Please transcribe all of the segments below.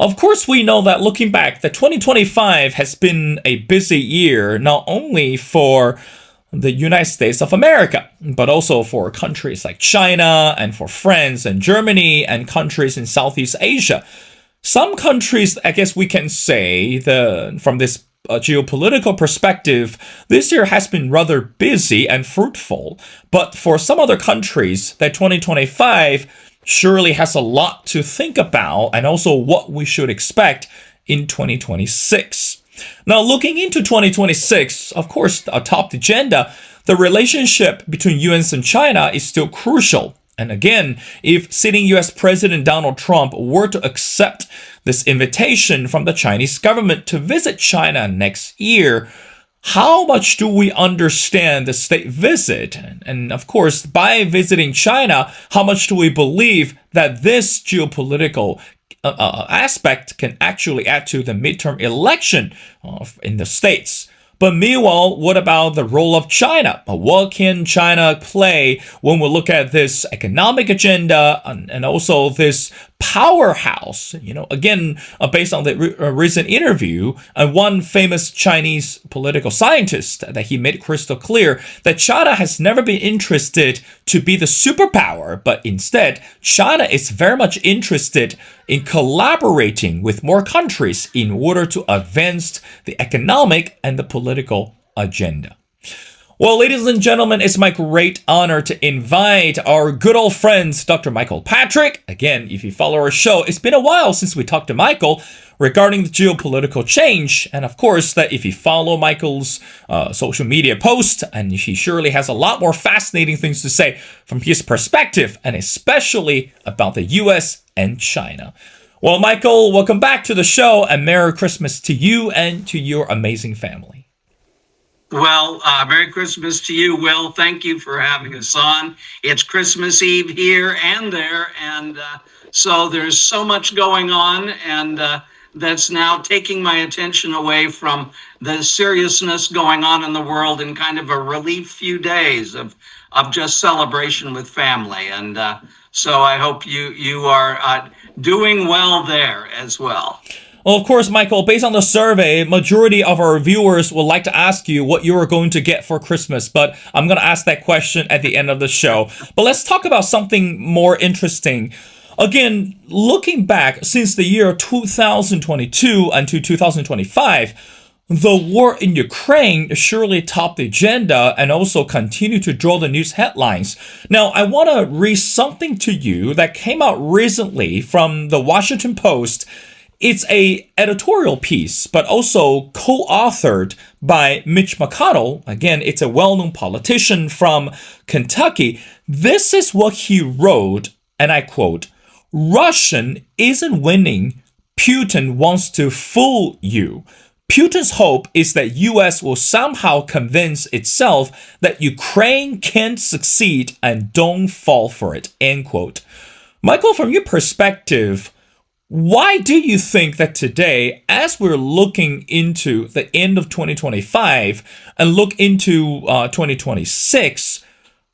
Of course, we know that looking back, that 2025 has been a busy year, not only for the United States of America, but also for countries like China and for France and Germany and countries in Southeast Asia. Some countries, I guess we can say, from this geopolitical perspective, this year has been rather busy and fruitful. But for some other countries, that 2025 surely has a lot to think about and also what we should expect in 2026. Now, looking into 2026, of course, atop the agenda, the relationship between US and China is still crucial. And again, if sitting US President Donald Trump were to accept this invitation from the Chinese government to visit China next year, how much do we understand the state visit? And of course, by visiting China, how much do we believe that this geopolitical aspect can actually add to the midterm election in the States? But meanwhile, what about the role of China? What can China play when we look at this economic agenda and also this powerhouse? Again, based on the recent interview, one famous Chinese political scientist that he made crystal clear that China has never been interested to be the superpower, but instead, China is very much interested in collaborating with more countries in order to advance the economic and the political agenda. Well, ladies and gentlemen, it's my great honor to invite our good old friends, Dr. Michael Patrick. Again, if you follow our show, it's been a while since we talked to Michael regarding the geopolitical change. And of course, that if you follow Michael's social media posts, and he surely has a lot more fascinating things to say from his perspective, and especially about the US and China. Well, Michael, welcome back to the show, and Merry Christmas to you and to your amazing family. Well, Merry Christmas to you, Will. Thank you for having us on. It's Christmas Eve here and there, and so there's so much going on, and that's now taking my attention away from the seriousness going on in the world in kind of a relief few days of just celebration with family. And so I hope you are doing well there as well. Well, of course, Michael, based on the survey, majority of our viewers would like to ask you what you are going to get for Christmas, but I'm going to ask that question at the end of the show. But let's talk about something more interesting. Again, looking back since the year 2022 until 2025, the war in Ukraine surely topped the agenda and also continued to draw the news headlines. Now, I want to read something to you that came out recently from the Washington Post. It's an editorial piece, but also co-authored by Mitch McConnell. Again, it's a well-known politician from Kentucky. This is what he wrote, and I quote, "Russian isn't winning. Putin wants to fool you. Putin's hope is that US will somehow convince itself that Ukraine can't succeed and don't fall for it," end quote. Michael, from your perspective, why do you think that today, as we're looking into the end of 2025 and look into 2026,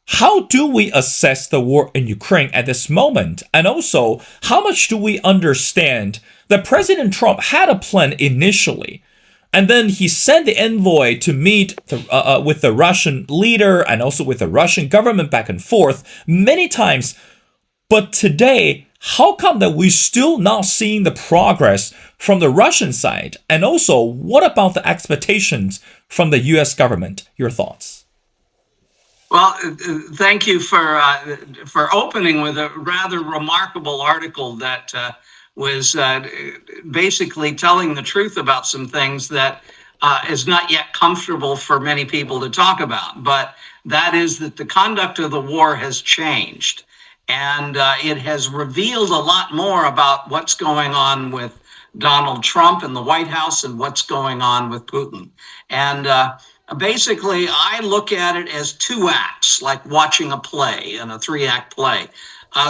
how do we assess the war in Ukraine at this moment? And also, how much do we understand that President Trump had a plan initially, and then he sent the envoy to meet with the Russian leader and also with the Russian government back and forth many times, but today, how come that we're still not seeing the progress from the Russian side? And also, what about the expectations from the US government? Your thoughts? Well, thank you for opening with a rather remarkable article that was basically telling the truth about some things that is not yet comfortable for many people to talk about. But that is that the conduct of the war has changed. And it has revealed a lot more about what's going on with Donald Trump in the White House and what's going on with Putin. And basically, I look at it as two acts, like watching a play, in a three-act play.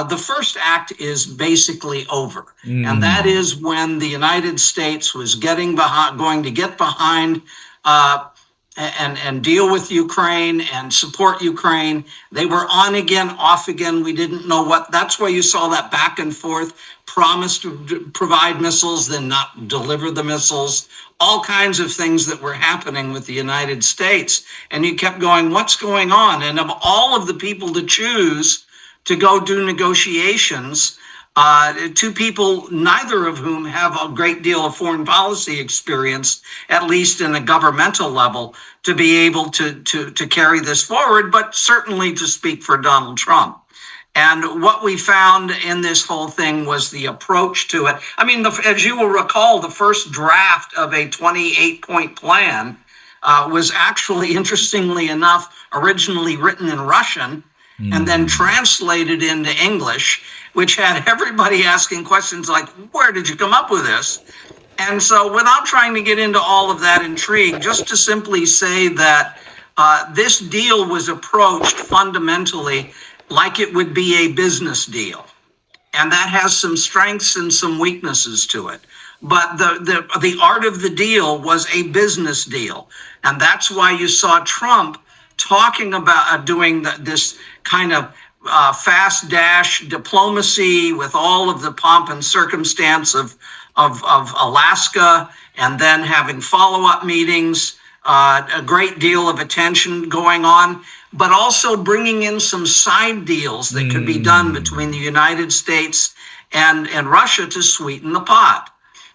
The first act is basically over. And that is when the United States was going to get behind and deal with Ukraine and support Ukraine. They were on again, off again. We didn't know what. That's why you saw that back and forth, promise to provide missiles, then not deliver the missiles, all kinds of things that were happening with the United States. And you kept going, what's going on? And of all of the people to choose to go do negotiations, two people, neither of whom have a great deal of foreign policy experience, at least in a governmental level, to be able to carry this forward, but certainly to speak for Donald Trump. And what we found in this whole thing was the approach to it. I mean, as you will recall, the first draft of a 28-point plan was actually, interestingly enough, originally written in Russian and then translated into English, which had everybody asking questions like, where did you come up with this? And so without trying to get into all of that intrigue, just to simply say that this deal was approached fundamentally like it would be a business deal. And that has some strengths and some weaknesses to it. But the art of the deal was a business deal. And that's why you saw Trump talking about doing this kind of fast dash diplomacy with all of the pomp and circumstance of Alaska, and then having follow-up meetings, a great deal of attention going on, but also bringing in some side deals that could be done between the United States and Russia to sweeten the pot.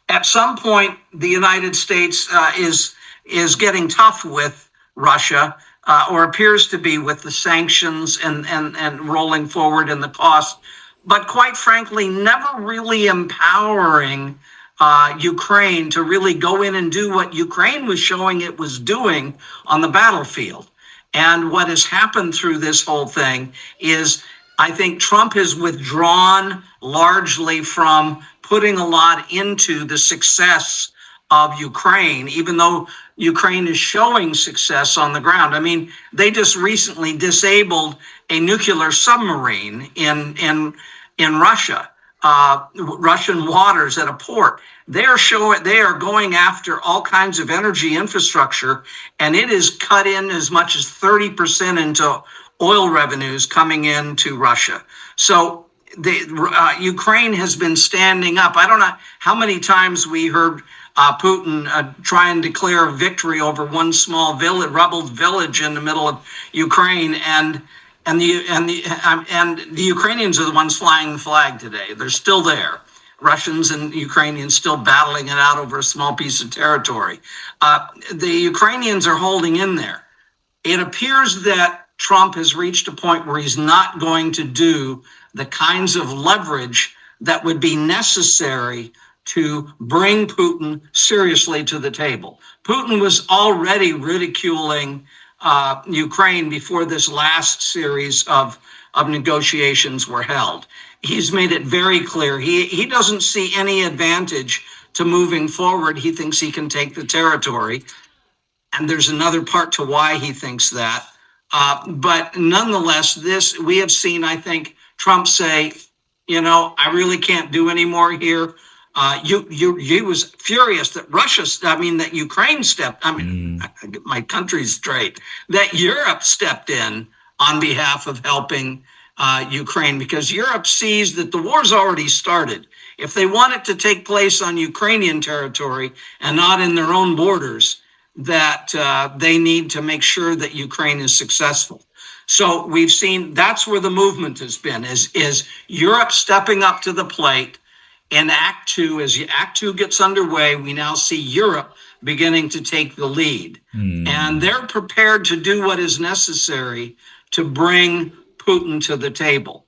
At some point, the United States is getting tough with Russia, or appears to be, with the sanctions and rolling forward in the cost, but quite frankly, never really empowering Ukraine to really go in and do what Ukraine was showing it was doing on the battlefield. And what has happened through this whole thing is, I think Trump has withdrawn largely from putting a lot into the success of Ukraine, even though Ukraine is showing success on the ground. I mean, they just recently disabled a nuclear submarine in Russia, Russian waters at a port. They are going after all kinds of energy infrastructure, and it is cut in as much as 30% into oil revenues coming into Russia. So Ukraine has been standing up. I don't know how many times we heard Putin try and declare victory over one small rebel village in the middle of Ukraine, and the Ukrainians are the ones flying the flag today. They're still there. Russians and Ukrainians still battling it out over a small piece of territory. The Ukrainians are holding in there. It appears that Trump has reached a point where he's not going to do the kinds of leverage that would be necessary to bring Putin seriously to the table. Putin was already ridiculing Ukraine before this last series of negotiations were held. He's made it very clear he doesn't see any advantage to moving forward. He thinks he can take the territory. And there's another part to why he thinks that. But nonetheless, we have seen, I think, Trump say, I really can't do any more here. He was furious that that Ukraine stepped, my country's straight, that Europe stepped in on behalf of helping Ukraine, because Europe sees that the war's already started. If they want it to take place on Ukrainian territory and not in their own borders, that they need to make sure that Ukraine is successful. So we've seen that's where the movement has been, is Europe stepping up to the plate. In Act 2, as Act 2 gets underway, we now see Europe beginning to take the lead. And they're prepared to do what is necessary to bring Putin to the table.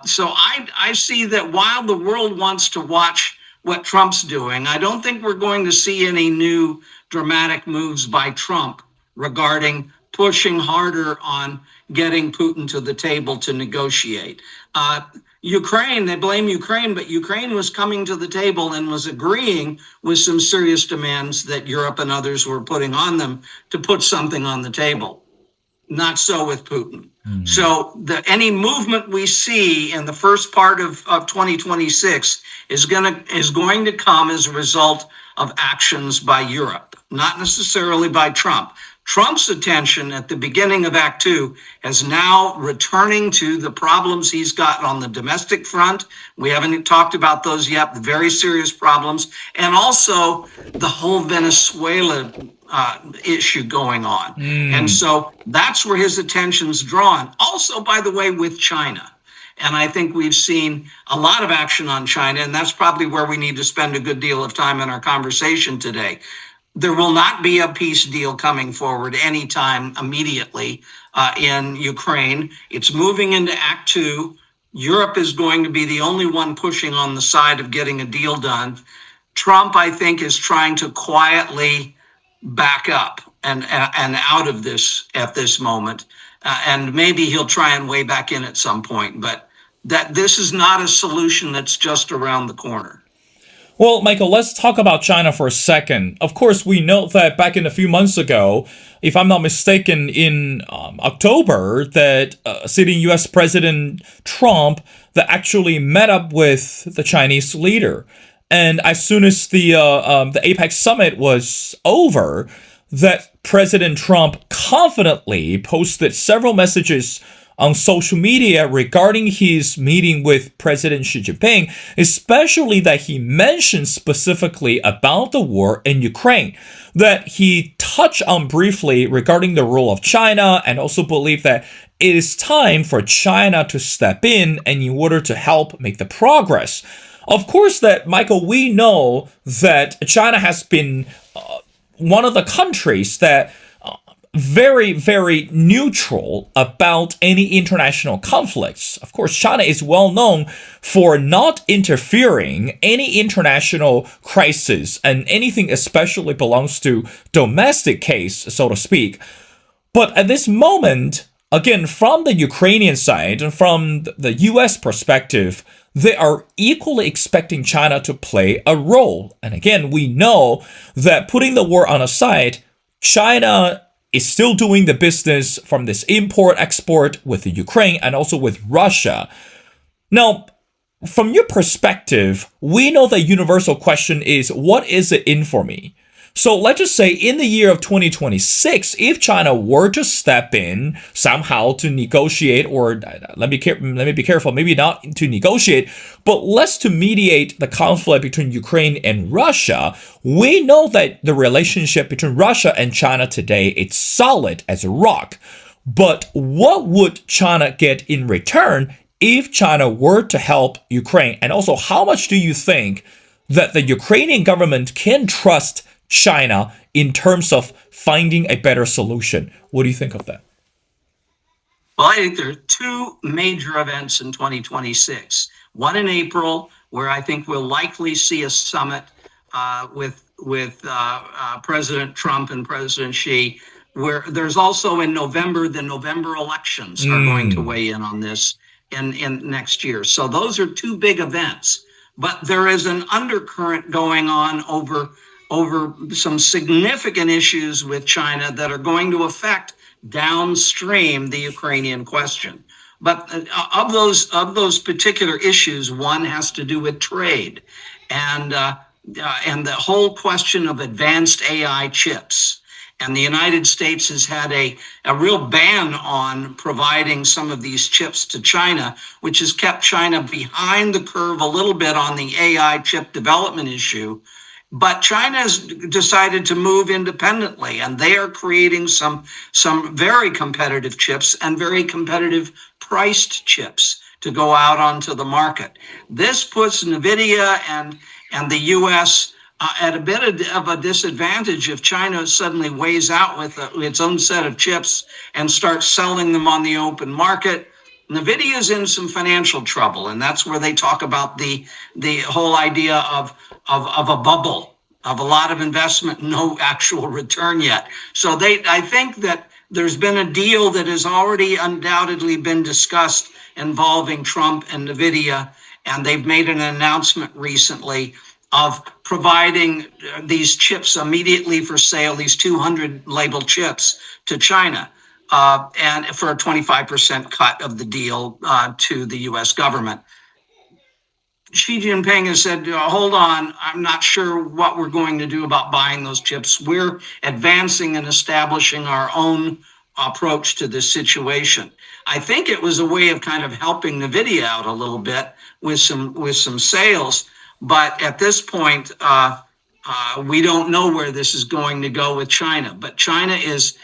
So I see that while the world wants to watch what Trump's doing, I don't think we're going to see any new dramatic moves by Trump regarding pushing harder on getting Putin to the table to negotiate. Ukraine, they blame Ukraine, but Ukraine was coming to the table and was agreeing with some serious demands that Europe and others were putting on them to put something on the table. Not so with Putin. So any movement we see in the first part of 2026 is going to come as a result of actions by Europe, not necessarily by Trump. Trump's attention at the beginning of Act Two is now returning to the problems he's got on the domestic front. We haven't talked about those yet, the very serious problems, and also the whole Venezuela issue going on. And so that's where his attention's drawn. Also, by the way, with China. And I think we've seen a lot of action on China, and that's probably where we need to spend a good deal of time in our conversation today. There will not be a peace deal coming forward anytime immediately in Ukraine. It's moving into Act Two. Europe is going to be the only one pushing on the side of getting a deal done. Trump, I think, is trying to quietly back up and out of this at this moment. And maybe he'll try and weigh back in at some point. But that this is not a solution that's just around the corner. Well, Michael, let's talk about China for a second. Of course, we know that back in a few months ago, if I'm not mistaken, in October, that sitting U.S. President Trump that actually met up with the Chinese leader. And as soon as the APEC summit was over, that President Trump confidently posted several messages on social media regarding his meeting with President Xi Jinping, especially that he mentioned specifically about the war in Ukraine, that he touched on briefly regarding the role of China, and also believed that it is time for China to step in and in order to help make the progress. Of course, that, Michael, we know that China has been one of the countries that very, very neutral about any international conflicts. Of course, China is well known for not interfering any international crisis, and anything especially belongs to domestic case, so to speak. But at this moment, again, from the Ukrainian side and from the US perspective, they are equally expecting China to play a role. And again, we know that putting the war on aside, China is still doing the business from this import-export with the Ukraine and also with Russia. Now, from your perspective, we know the universal question is, what is it in for me? So let's just say in the year of 2026, if China were to step in somehow to negotiate, or let me be careful, maybe not to negotiate, but let's to mediate the conflict between Ukraine and Russia, we know that the relationship between Russia and China today, it's solid as a rock. But what would China get in return if China were to help Ukraine? And also, how much do you think that the Ukrainian government can trust China in terms of finding a better solution? What do you think of that? Well, I think there are two major events in 2026. One in April, where I think we'll likely see a summit with President Trump and President Xi. Where there's also in November, the November elections are going to weigh in on this in next year. So those are two big events. But there is an undercurrent going on over some significant issues with China that are going to affect downstream the Ukrainian question. But of those particular issues, one has to do with trade and the whole question of advanced AI chips. And the United States has had a real ban on providing some of these chips to China, which has kept China behind the curve a little bit on the AI chip development issue. But China has decided to move independently, and they are creating some very competitive chips and very competitive priced chips to go out onto the market. This puts NVIDIA and the U.S. At a bit of a disadvantage if China suddenly weighs out with its own set of chips and starts selling them on the open market. NVIDIA is in some financial trouble, and that's where they talk about the whole idea of a bubble, of a lot of investment, no actual return yet. So I think that there's been a deal that has already undoubtedly been discussed involving Trump and NVIDIA, and they've made an announcement recently of providing these chips immediately for sale, these 200 labeled chips to China, and for a 25% cut of the deal to the U.S. government. Xi Jinping has said, hold on, I'm not sure what we're going to do about buying those chips. We're advancing and establishing our own approach to this situation. I think it was a way of kind of helping NVIDIA out a little bit with some sales. But at this point, we don't know where this is going to go with China. But China is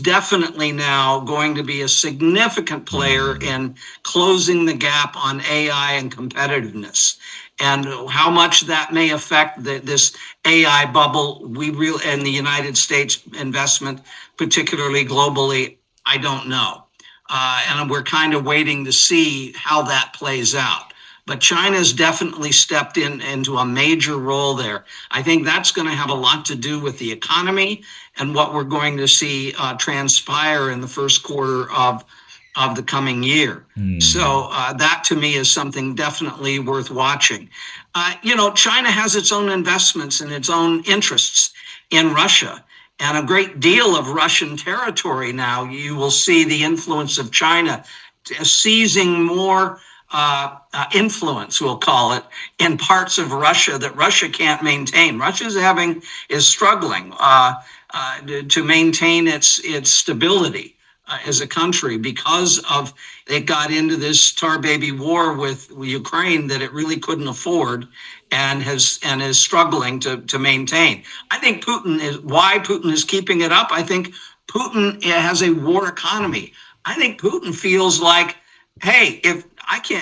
definitely now going to be a significant player in closing the gap on AI and competitiveness. And how much that may affect this AI bubble in the United States investment, particularly globally, I don't know. And we're kind of waiting to see how that plays out. But China's definitely stepped into a major role there. I think that's going to have a lot to do with the economy and what we're going to see transpire in the first quarter of the coming year. So that to me is something definitely worth watching. China has its own investments and its own interests in Russia. And a great deal of Russian territory now, you will see the influence of China seizing more influence, we'll call it, in parts of Russia that Russia can't maintain. Russia is struggling to maintain its stability as a country because of it got into this tar baby war with Ukraine that it really couldn't afford and is struggling to maintain. I think why Putin is keeping it up. I think Putin has a war economy. I think Putin feels like, hey,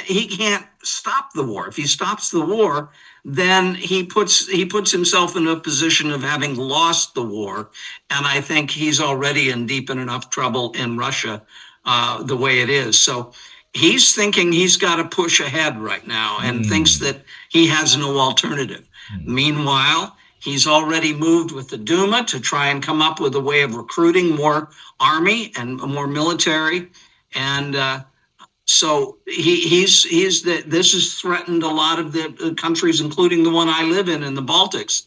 he can't stop the war. If he stops the war, then he puts himself in a position of having lost the war. And I think he's already in deep enough trouble in Russia the way it is. So he's thinking he's got to push ahead right now and thinks that he has no alternative. Meanwhile, he's already moved with the Duma to try and come up with a way of recruiting more army and more military. And so this has threatened a lot of the countries, including the one I live in the Baltics.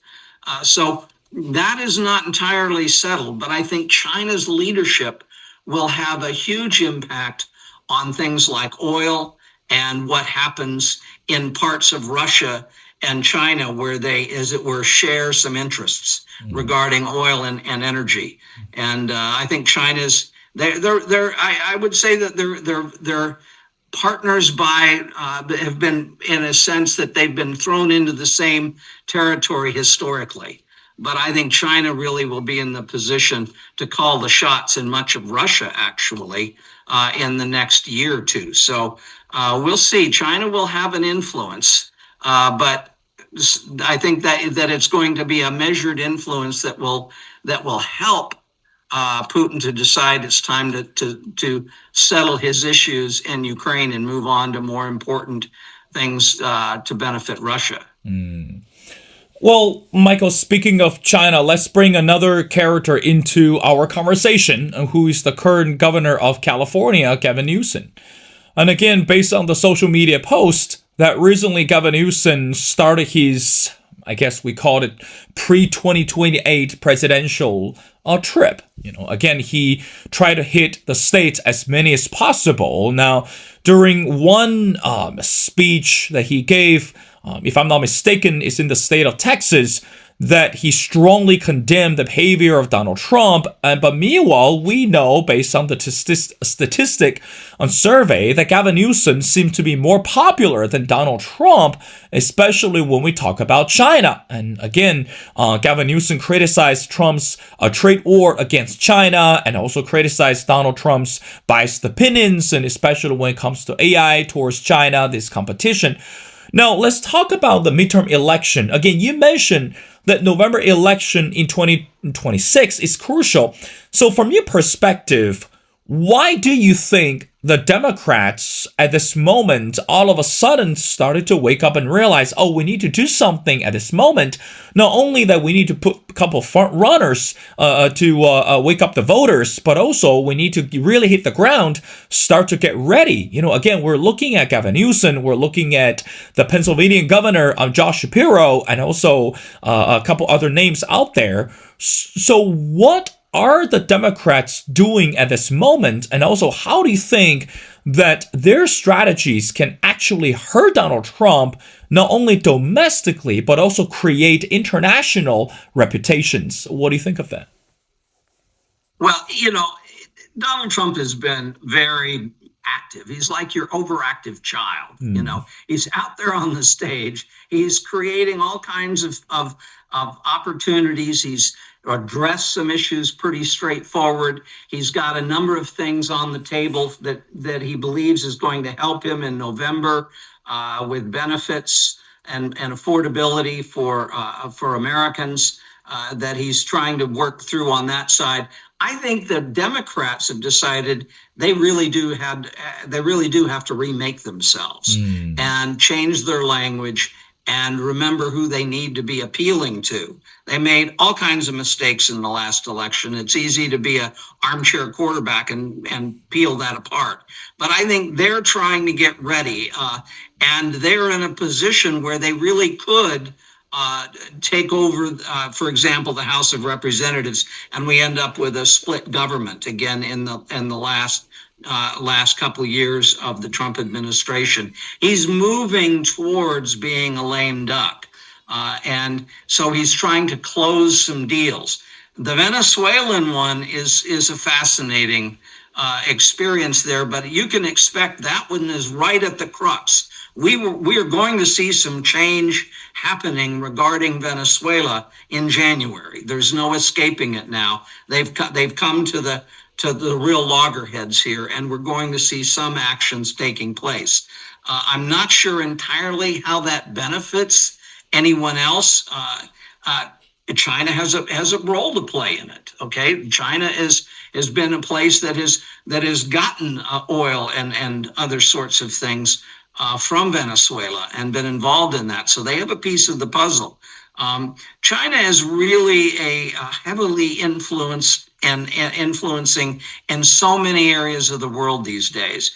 So that is not entirely settled, but I think China's leadership will have a huge impact on things like oil and what happens in parts of Russia and China where they, as it were, share some interests regarding oil and energy. And I think China's I would say that they're partners have been, in a sense, that they've been thrown into the same territory historically. But I think China really will be in the position to call the shots in much of Russia, actually, in the next year or two. So we'll see. China will have an influence, but I think that it's going to be a measured influence that will help Putin to decide it's time to settle his issues in Ukraine and move on to more important things to benefit Russia. Well, Michael, speaking of China, let's bring another character into our conversation, who is the current governor of California, Gavin Newsom. And again, based on the social media post that recently Gavin Newsom started his, I guess we called it pre-2028 presidential trip. Again, he tried to hit the states as many as possible. Now, during one speech that he gave, if I'm not mistaken, is in the state of Texas, that he strongly condemned the behavior of Donald Trump. But meanwhile, we know, based on the statistic on survey, that Gavin Newsom seemed to be more popular than Donald Trump, especially when we talk about China. And again, Gavin Newsom criticized Trump's trade war against China and also criticized Donald Trump's biased opinions, and especially when it comes to AI towards China, this competition. Now, let's talk about the midterm election. Again, you mentioned that November election in 2026 is crucial. So from your perspective, why do you think the Democrats at this moment all of a sudden started to wake up and realize, oh, we need to do something at this moment? Not only that we need to put a couple of front runners to wake up the voters, but also we need to really hit the ground, start to get ready. Again, we're looking at Gavin Newsom, we're looking at the Pennsylvania governor, Josh Shapiro, and also a couple other names out there. So what are the Democrats doing at this moment? And also, how do you think that their strategies can actually hurt Donald Trump not only domestically, but also create international reputations. What do you think of that? Well, Donald Trump has been very active. He's like your overactive child. He's out there on the stage. He's creating all kinds of opportunities. He's addressed some issues pretty straightforward. He's got a number of things on the table that he believes is going to help him in November with benefits and affordability for Americans that he's trying to work through on that side. I think the Democrats have decided they really do have to remake themselves and change their language and remember who they need to be appealing to. They made all kinds of mistakes in the last election. It's easy to be an armchair quarterback and peel that apart. But I think they're trying to get ready, and they're in a position where they really could take over, for example, the House of Representatives, and we end up with a split government again in the last couple of years of the Trump administration. He's moving towards being a lame duck, and so he's trying to close some deals. The Venezuelan one is a fascinating experience there, but you can expect that one is right at the crux. We are going to see some change happening regarding Venezuela in January. There's no escaping it now. They've come to the real loggerheads here, and we're going to see some actions taking place. I'm not sure entirely how that benefits anyone else. China has a role to play in it. Okay, China has been a place that has gotten oil and other sorts of things from Venezuela and been involved in that. So they have a piece of the puzzle. China is really a heavily influenced and influencing in so many areas of the world these days.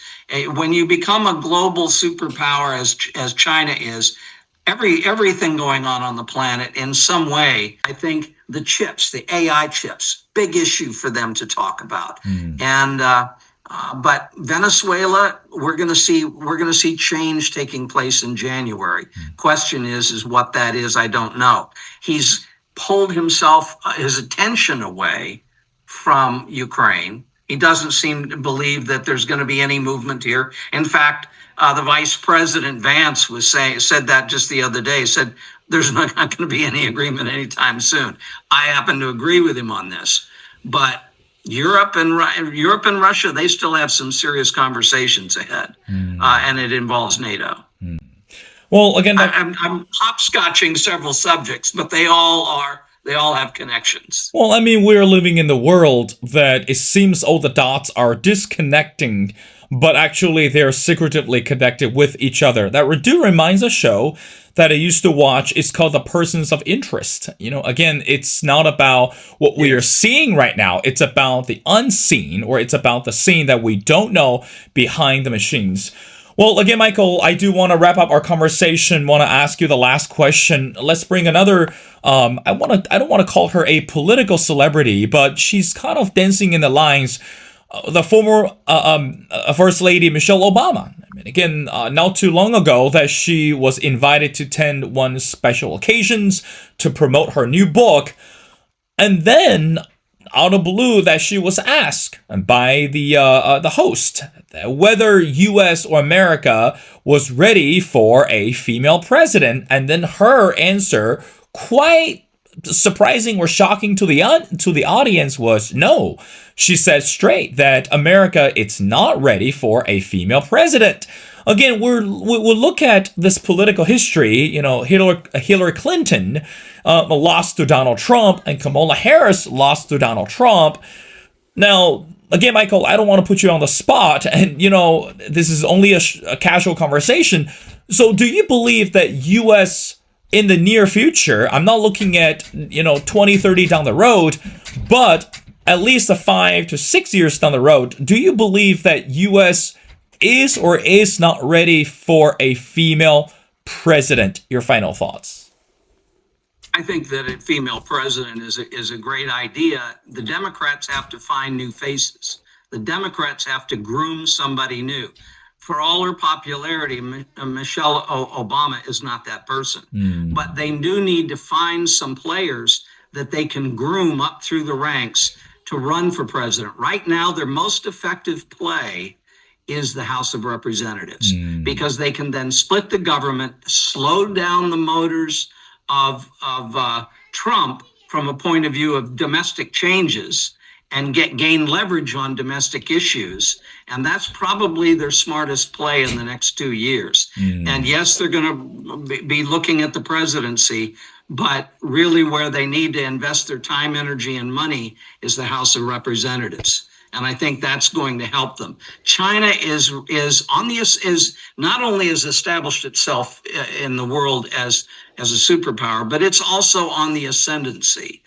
When you become a global superpower as China is, everything going on the planet in some way, I think the chips, the AI chips, big issue for them to talk about. And but Venezuela, we're going to see change taking place in January. Question is what that is. I don't know. He's pulled his attention away from Ukraine. He doesn't seem to believe that there's going to be any movement here. In fact, the Vice President Vance said that just the other day. Said there's not going to be any agreement anytime soon. I happen to agree with him on this, but Europe and Russia, they still have some serious conversations ahead, and it involves NATO. Well, again, I'm hopscotching several subjects, but they all have connections. Well, I mean, we're living in the world that it seems all the dots are disconnecting, but actually they're secretively connected with each other. That do reminds a show that I used to watch. It's called The Persons of Interest. Again, it's not about what we are seeing right now. It's about the unseen, or it's about the scene that we don't know behind the machines. Well, again, Michael, I do want to wrap up our conversation. Want to ask you the last question. Let's bring another. I don't want to call her a political celebrity, but she's kind of dancing in the lines. The former First Lady Michelle Obama. I mean, again, not too long ago, that she was invited to attend one special occasions to promote her new book, and then out of blue, that she was asked by the host whether U.S. or America was ready for a female president, and then her answer, quite surprising or shocking to the audience, was no. She said straight that America, it's not ready for a female president. Again, we'll look at this political history. Hillary Clinton lost to Donald Trump, and Kamala Harris lost to Donald Trump. Now, again, Michael, I don't want to put you on the spot, and this is only a casual conversation. So, do you believe that U.S. in the near future, I'm not looking at 20, 30 down the road, but at least 5 to 6 years down the road, do you believe that U.S. is or is not ready for a female president? Your final thoughts. I think that a female president is a great idea. The Democrats have to find new faces. The Democrats have to groom somebody new. For all her popularity, Michelle Obama is not that person. But they do need to find some players that they can groom up through the ranks to run for president. Right now, their most effective play is the House of Representatives, because they can then split the government, slow down the motors of Trump from a point of view of domestic changes, and gain leverage on domestic issues. And that's probably their smartest play in the next 2 years. And yes, they're going to be looking at the presidency, but really where they need to invest their time, energy, and money is the House of Representatives. And I think that's going to help them. China is not only has established itself in the world as a superpower, but it's also on the ascendancy.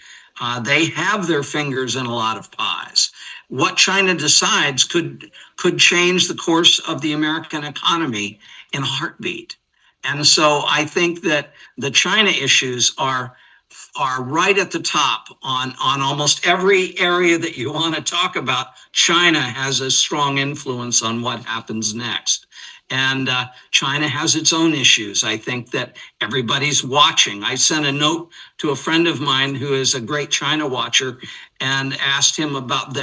They have their fingers in a lot of pies. What China decides could change the course of the American economy in a heartbeat. And so I think that the China issues are right at the top on almost every area that you want to talk about. China has a strong influence on what happens next. And China has its own issues. I think that everybody's watching. I sent a note to a friend of mine who is a great China watcher and asked him about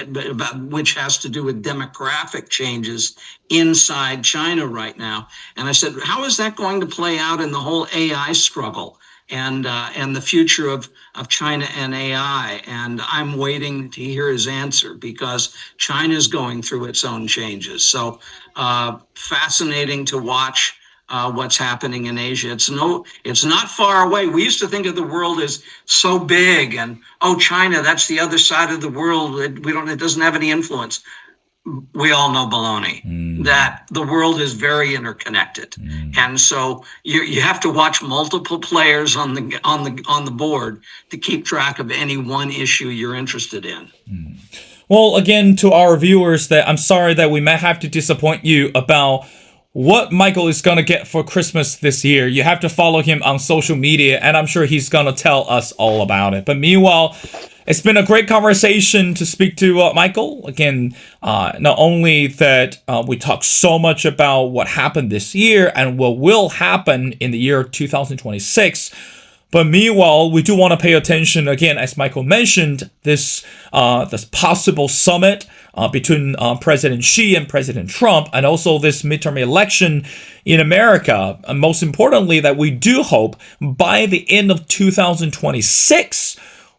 which has to do with demographic changes inside China right now. And I said, how is that going to play out in the whole AI struggle and the future of China and AI? And I'm waiting to hear his answer, because China is going through its own changes. So fascinating to watch what's happening in Asia. It's not far away. We used to think of the world as so big, and China, that's the other side of the world. It doesn't have any influence. We all know baloney, that the world is very interconnected. And so you have to watch multiple players on the board to keep track of any one issue you're interested in. Well, again, to our viewers, that I'm sorry that we might have to disappoint you about what Michael is going to get for Christmas this year. You have to follow him on social media, and I'm sure he's going to tell us all about it. But meanwhile, it's been a great conversation to speak to Michael. Again, not only that we talked so much about what happened this year and what will happen in the year 2026, but meanwhile, we do want to pay attention, again, as Michael mentioned, this possible summit between President Xi and President Trump, and also this midterm election in America. And most importantly, that we do hope by the end of 2026,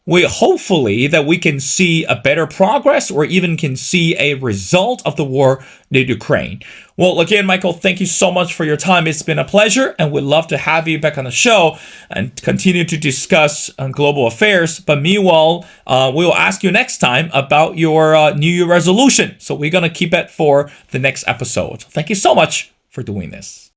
hopefully that we can see a better progress, or even can see a result of the war in Ukraine. Well, again, Michael, thank you so much for your time. It's been a pleasure, and we'd love to have you back on the show and continue to discuss global affairs. But meanwhile, we will ask you next time about your New Year resolution. So we're going to keep it for the next episode. Thank you so much for doing this.